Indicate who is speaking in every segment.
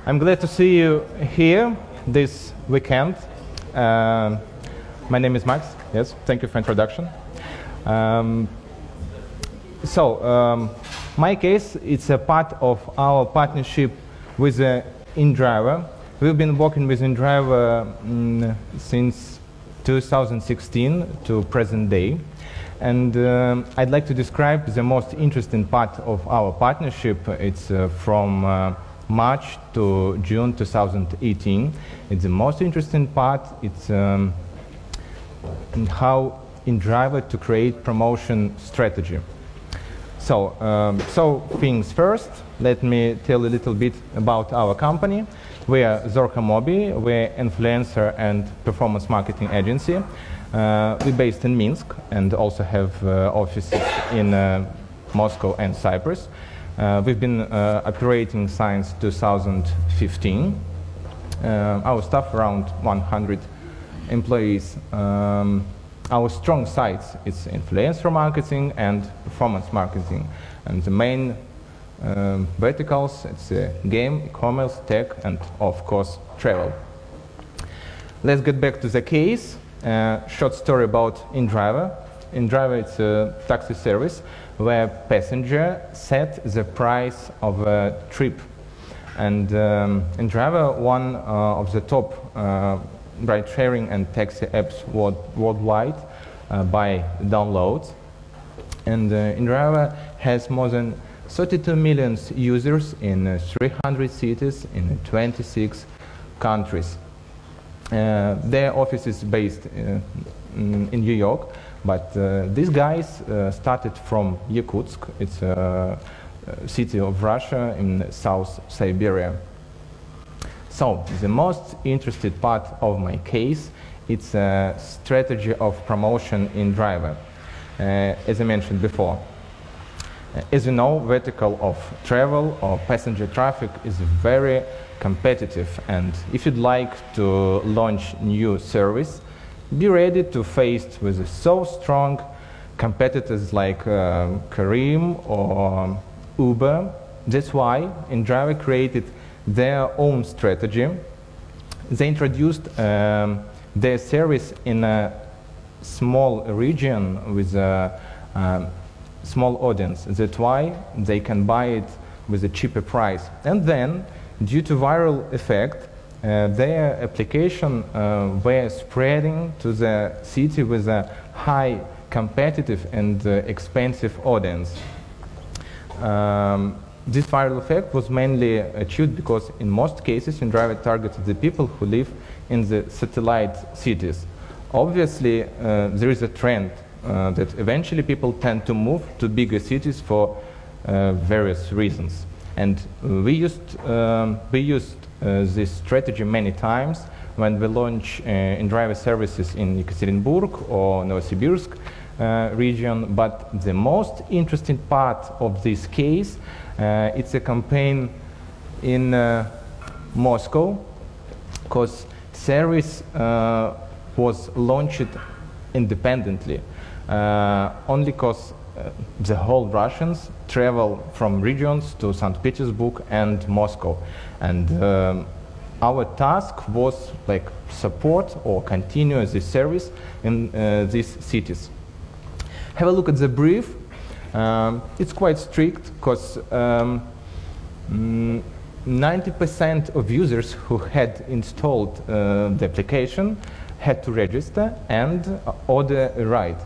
Speaker 1: I'm glad to see you here this weekend. My name is Max. Yes, thank you for introduction. My case, it's a part of our partnership with inDriver. We've been working with inDriver since 2016 to present day. And I'd like to describe the most interesting part of our partnership. It's from March to June 2018. It's the most interesting part. It's how inDriver to create promotion strategy. So things first, let me tell a little bit about our company. We are Zorka Mobi. We're influencer and performance marketing agency. We're based in Minsk and also have offices in Moscow and Cyprus. We've been operating since 2015. Our staff around 100 employees. Our strong sides is influencer marketing and performance marketing. And the main verticals, it's game, e-commerce, tech, and of course travel. Let's get back to the case. Short story about inDriver. inDriver is a taxi service where passenger set the price of a trip. And inDriver, one of the top ride-sharing and taxi apps worldwide by downloads. And inDriver has more than 32 million users in 300 cities in 26 countries. Their office is based in New York, but these guys started from Yakutsk. It's a city of Russia in South Siberia. So the most interesting part of my case, it's a strategy of promotion inDriver, as I mentioned before. As you know, vertical of travel or passenger traffic is very competitive, and if you'd like to launch new service, be ready to face with so strong competitors like Karim or Uber. That's why inDriver created their own strategy. They introduced their service in a small region with a small audience. That's why they can buy it with a cheaper price. And then, due to viral effect, their application were spreading to the city with a high competitive and expensive audience. This viral effect was mainly achieved because in most cases inDriver targeted the people who live in the satellite cities. Obviously, there is a trend that eventually people tend to move to bigger cities for various reasons. And we used this strategy many times when we launch inDriver services in Ekaterinburg or Novosibirsk region. But the most interesting part of this case, it's a campaign in Moscow, because service was launched independently, only because the whole Russians travel from regions to St. Petersburg and Moscow. And our task was like support or continue the service in these cities. Have a look at the brief. It's quite strict because 90% of users who had installed the application had to register and order a ride.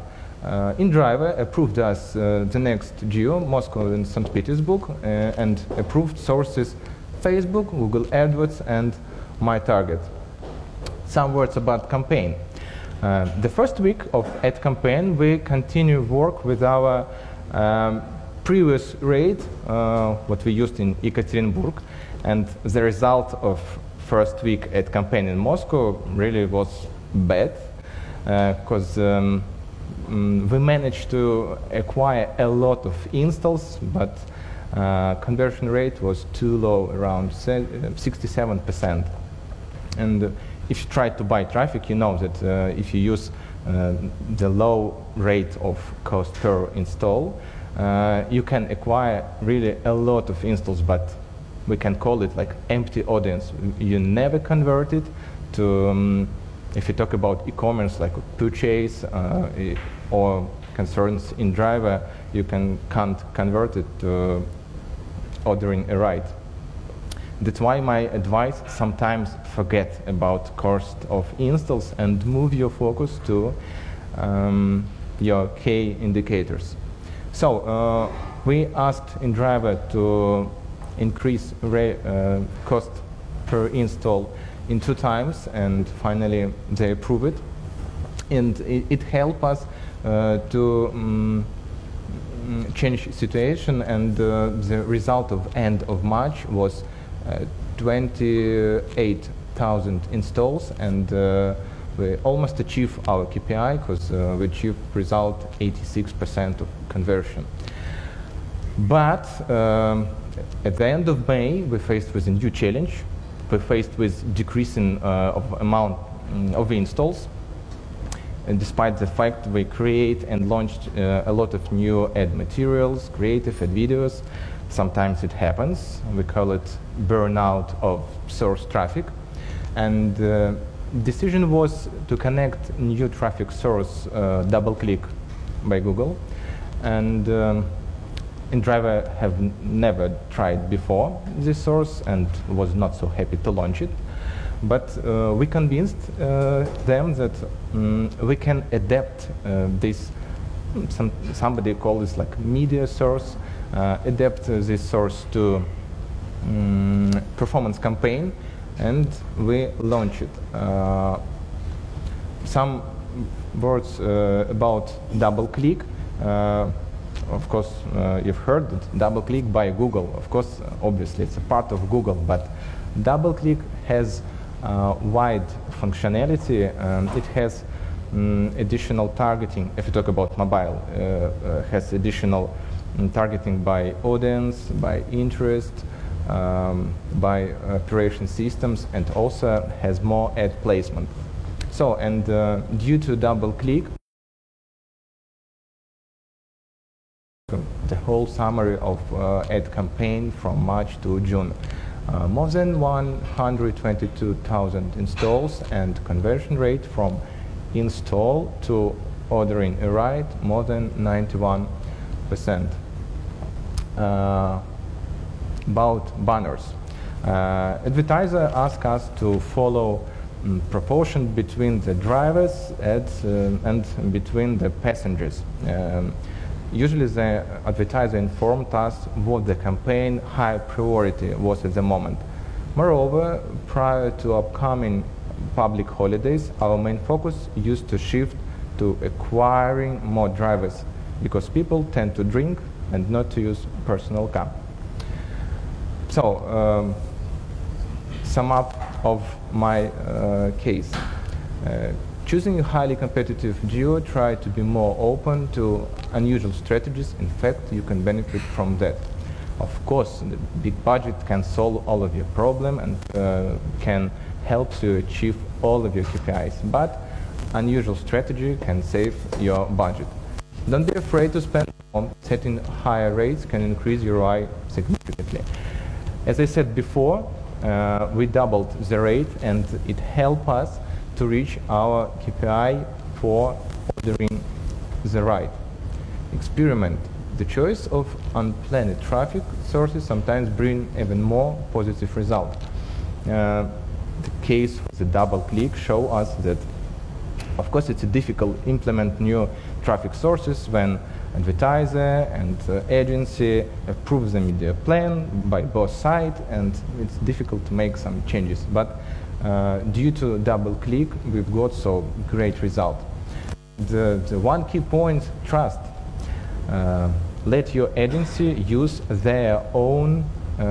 Speaker 1: inDriver approved us the next geo, Moscow and St. Petersburg, and approved sources Facebook, Google AdWords, and MyTarget. Some words about campaign. The first week of ad campaign, we continue work with our previous rate, what we used in Ekaterinburg, and the result of first week ad campaign in Moscow really was bad, because we managed to acquire a lot of installs, but conversion rate was too low, around 67%. And if you try to buy traffic, you know that if you use the low rate of cost per install, you can acquire really a lot of installs, but we can call it like empty audience. You never convert it to, if you talk about e-commerce, like purchase or concerns inDriver, you can't convert it to ordering a ride. That's why my advice, sometimes forget about cost of installs and move your focus to your key indicators. So we asked inDriver to increase cost per install in 2 times, and finally they approve it. And it helped us to change situation, and the result of end of March was 28,000 installs, and we almost achieved our KPI because we achieved result 86% of conversion. But at the end of May, we faced with a new challenge. We faced with decreasing of amount of installs. And despite the fact we create and launched a lot of new ad materials, creative ad videos, sometimes it happens. We call it burnout of source traffic. And the decision was to connect new traffic source, double-click by Google. And inDriver have never tried before this source and was not so happy to launch it. But we convinced them that we can adapt this, somebody call this like media source, adapt this source to performance campaign, and we launch it. Some words about double-click. Of course, you've heard that double-click by Google. Of course, obviously, it's a part of Google, but double-click has wide functionality. It has additional targeting. If you talk about mobile, has additional targeting by audience, by interest, by operation systems, and also has more ad placement. So, and due to double-click, the whole summary of ad campaign from March to June. More than 122,000 installs, and conversion rate from install to ordering a ride more than 91%. About banners. Advertiser asked us to follow proportion between the drivers and between the passengers. Usually the advertiser informed us what the campaign high priority was at the moment. Moreover, prior to upcoming public holidays, our main focus used to shift to acquiring more drivers, because people tend to drink and not to use personal car. So, sum up of my case. Choosing a highly competitive geo, try to be more open to unusual strategies. In fact, you can benefit from that. Of course, the big budget can solve all of your problems and can help you achieve all of your KPIs, but unusual strategy can save your budget. Don't be afraid to spend more. Setting higher rates can increase your ROI significantly. As I said before, we doubled the rate, and it helped us to reach our KPI for ordering the ride. Experiment. The choice of unplanned traffic sources sometimes bring even more positive results. The case for the double-click show us that, of course, it's difficult to implement new traffic sources when advertiser and agency approve the media plan by both sides, and it's difficult to make some changes. But due to double-click, we've got so great result. The one key point, trust. Let your agency use their own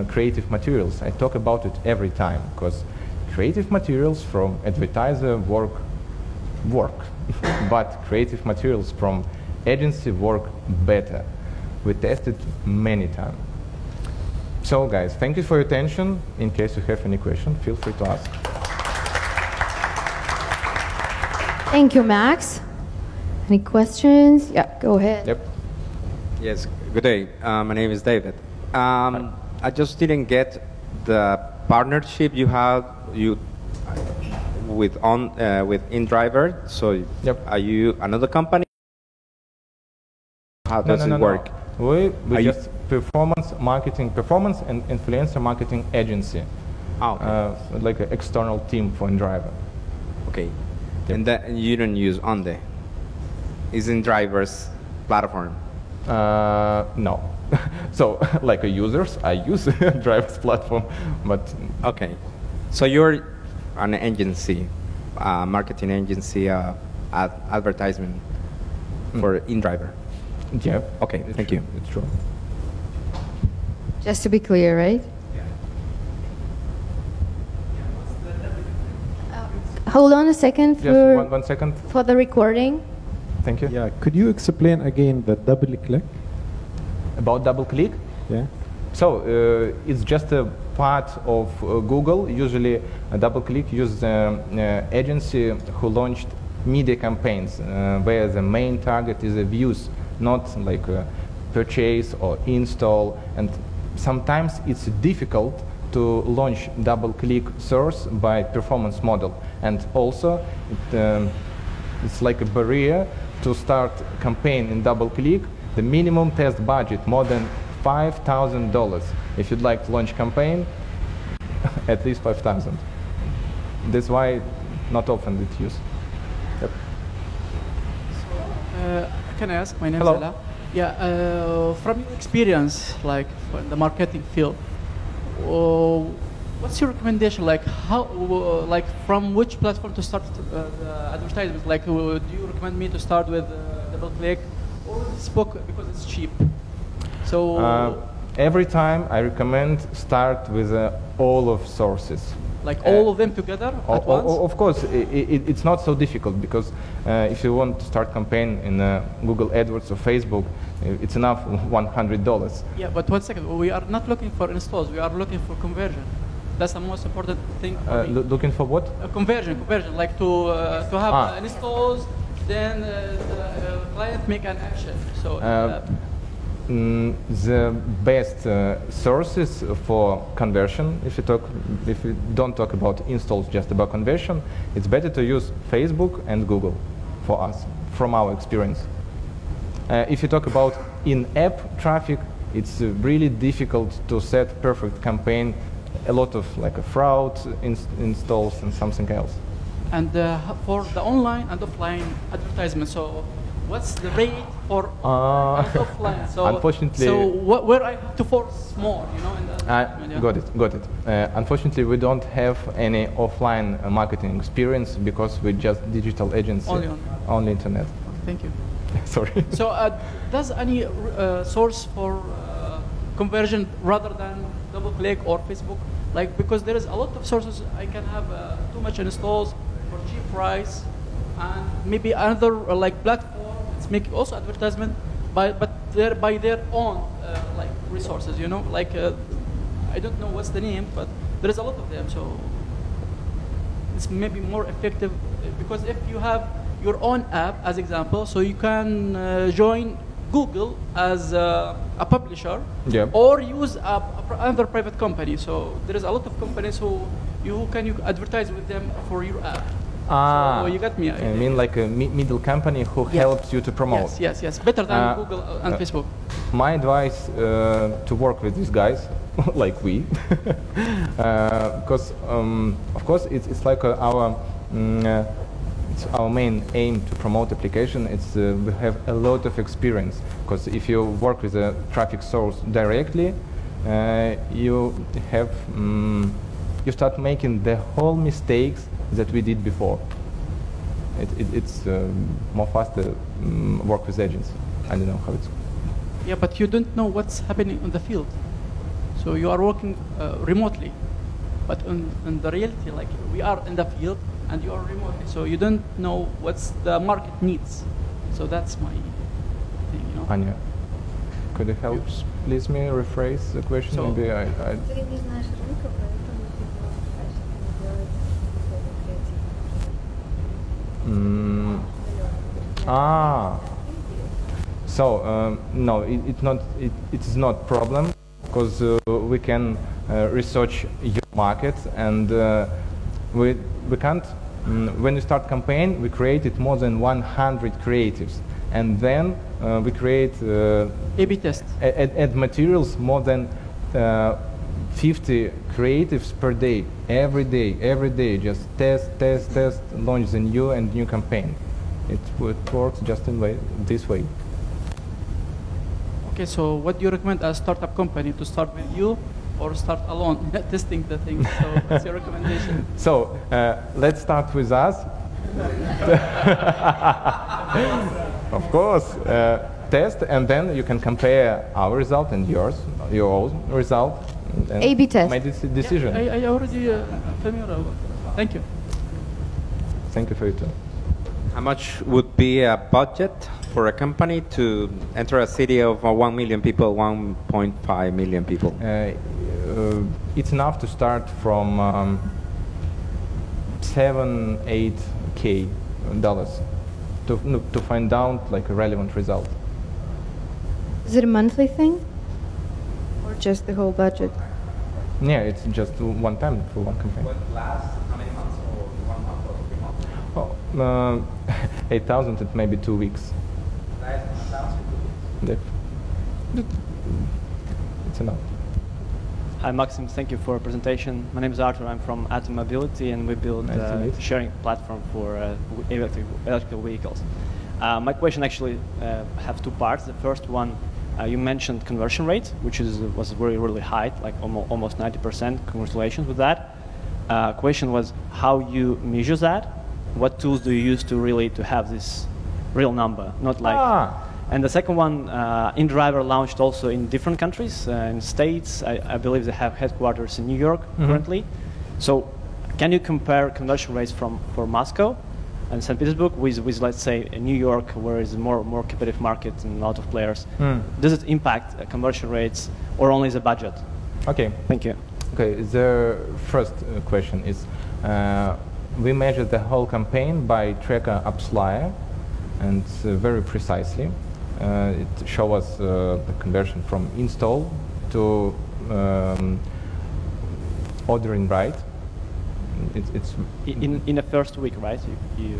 Speaker 1: creative materials. I talk about it every time, because creative materials from advertiser work, but creative materials from agency work better. We tested many times. So guys, thank you for your attention. In case you have any question, feel free to ask.
Speaker 2: Thank you, Max. Any questions? Yeah, go ahead.
Speaker 1: Yep.
Speaker 3: Yes, good day. My name is David. I just didn't get the partnership you have with inDriver. So
Speaker 1: Yep.
Speaker 3: are you another company? How does it work?
Speaker 1: We just performance and influencer marketing agency.
Speaker 3: Okay.
Speaker 1: Like an external team for inDriver.
Speaker 3: Okay. And that you don't use Onde. Is inDriver's platform?
Speaker 1: No. So, like users, I use Driver's platform, but
Speaker 3: okay. So you're an agency, marketing agency, advertisement for inDriver.
Speaker 1: yeah.
Speaker 3: Okay, thank you.
Speaker 1: It's true.
Speaker 2: Just to be clear, right? Hold on a second
Speaker 1: Just one second.
Speaker 2: for the recording.
Speaker 1: Thank you.
Speaker 4: Yeah, could you explain again the double click?
Speaker 1: About double click.
Speaker 4: Yeah.
Speaker 1: So it's just a part of Google. Usually, double click uses an agency who launched media campaigns where the main target is a views, not like purchase or install. And sometimes it's difficult to launch double click source by performance model. And also, it's like a barrier to start campaign in double click. The minimum test budget more than $5,000. If you'd like to launch campaign, at least 5,000. That's why not often it's used. Yep.
Speaker 5: Can I ask? My name
Speaker 1: Hello.
Speaker 5: is Ella. Yeah, from your experience, like in the marketing field, what's your recommendation? Like how, like from which platform to start the advertisement? Like, do you recommend me to start with DoubleClick or Facebook because it's cheap? So
Speaker 1: every time I recommend start with all of sources.
Speaker 5: like all of them together at once?
Speaker 1: Of course, it's not so difficult because if you want to start campaign in Google AdWords or Facebook, it's enough $100.
Speaker 5: Yeah, but 1 second. We are not looking for installs. We are looking for conversion. That's the most important thing for me.
Speaker 1: Looking for what?
Speaker 5: Conversion, like to have installs, then the client make an action. So
Speaker 1: the best sources for conversion, if you don't talk about installs, just about conversion, it's better to use Facebook and Google for us, from our experience. If you talk about in-app traffic, it's really difficult to set perfect campaign. A lot of like a fraud installs and something else.
Speaker 5: And for the online and offline advertisement, so what's the rate for online and offline? So
Speaker 1: unfortunately,
Speaker 5: so where I have to force more, you know? In the
Speaker 1: got it. Unfortunately, we don't have any offline marketing experience because we're just digital agency. Only internet.
Speaker 5: Thank you.
Speaker 1: Sorry.
Speaker 5: So does any source for conversion rather than DoubleClick or Facebook? Like, because there is a lot of sources, I can have too much installs for cheap price, and maybe another like platform it's making also advertisement, but they're by their own like resources, you know, like I don't know what's the name, but there is a lot of them. So it's maybe more effective because if you have your own app as example, so you can join Google as a publisher, or use another private company. So there is a lot of companies who you advertise with them for your app. So you got me.
Speaker 1: I mean like a middle company who helps you to promote.
Speaker 5: Yes. Better than Google and Facebook.
Speaker 1: My advice to work with these guys, like we, because of course it's like it's our main aim to promote application. It's we have a lot of experience because if you work with a traffic source directly, you have you start making the whole mistakes that we did before. It's more faster work with agents. I don't know how it's.
Speaker 5: Yeah, but you don't know what's happening in the field, so you are working remotely. But in the reality, like we are in the field and you are remotely, so you don't know what's the market needs. So that's my thing, you know.
Speaker 1: Anya, could you help please me rephrase the question?
Speaker 5: So,
Speaker 1: maybe I So no, it is not problem because we can research your market, and we can't. When we start campaign, we created more than 100 creatives, and then we create
Speaker 5: A/B test.
Speaker 1: add materials more than 50 creatives per day, every day, just test, launch the new campaign. It works just in this way.
Speaker 5: Okay, so what do you recommend as a startup company, to start with you or start alone testing the thing? So what's your recommendation?
Speaker 1: So let's start with us. Of course, test, and then you can compare our result and your own result. And
Speaker 2: A/B test.
Speaker 1: make this decision.
Speaker 5: Yeah, I already familiar with it. Thank you.
Speaker 1: Thank you for it too.
Speaker 3: How much would be a budget for a company to enter a city of 1 million people, 1.5 million people?
Speaker 1: It's enough to start from $7-8K to find out like a relevant result.
Speaker 2: Is it a monthly thing? Or just the whole budget?
Speaker 1: Yeah, it's just one time for one campaign.
Speaker 3: What lasts? How many months? Or 1 month or 3 months?
Speaker 1: Oh, 8,000 at maybe 2 weeks. It's enough.
Speaker 6: Hi, Maxim. Thank you for your presentation. My name is Arthur. I'm from Atom Mobility, and we build
Speaker 1: Nice to meet you.
Speaker 6: a sharing platform for electrical vehicles. My question actually have two parts. The first one, you mentioned conversion rate, which was really high, like almost 90%. Congratulations with that. Question was how you measure that. What tools do you use to have this real number, not like. And the second one, inDriver launched also in different countries, in States. I believe they have headquarters in New York currently. So can you compare conversion rates for Moscow and St. Petersburg with let's say, New York, where is a more competitive market and a lot of players? Does it impact conversion rates or only the budget?
Speaker 1: Okay.
Speaker 6: Thank you.
Speaker 1: Okay, the first question is, we measure the whole campaign by tracker AppsLayer, and very precisely. It shows us the conversion from install to ordering right. It's
Speaker 6: in the first week, right? You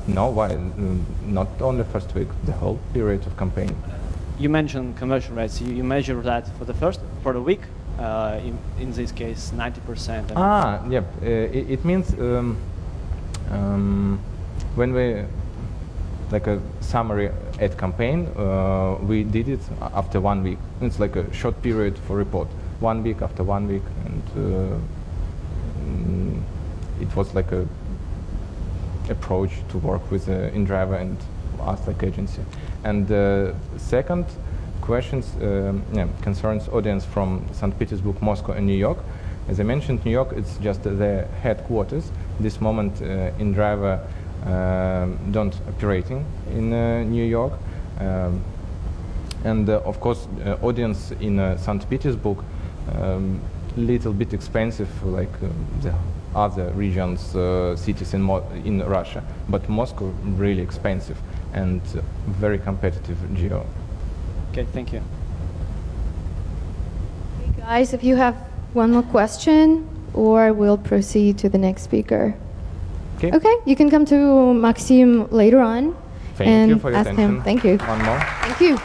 Speaker 1: no, why? Not only first week, the whole period of campaign.
Speaker 6: You mentioned conversion rates. You measure that for the week. In this case, 90%.
Speaker 1: Yep. It means when we like a summary ad campaign, we did it after 1 week. It's like a short period for report. 1 week after 1 week, and it was like a approach to work with inDriver and us like agency. And second questions concerns audience from St. Petersburg, Moscow, and New York. As I mentioned, New York, it's just the headquarters. This moment, inDriver don't operating in New York, and of course, audience in St. Petersburg little bit expensive, like the other regions, cities in Russia, but Moscow really expensive and very competitive geo.
Speaker 6: Okay, thank you.
Speaker 2: Okay, guys, if you have one more question, or we'll proceed to the next speaker. Okay, you can come to Maksim later on
Speaker 1: Thank
Speaker 2: and
Speaker 1: you for your
Speaker 2: ask
Speaker 1: attention.
Speaker 2: him. Thank you.
Speaker 1: One more.
Speaker 2: Thank you.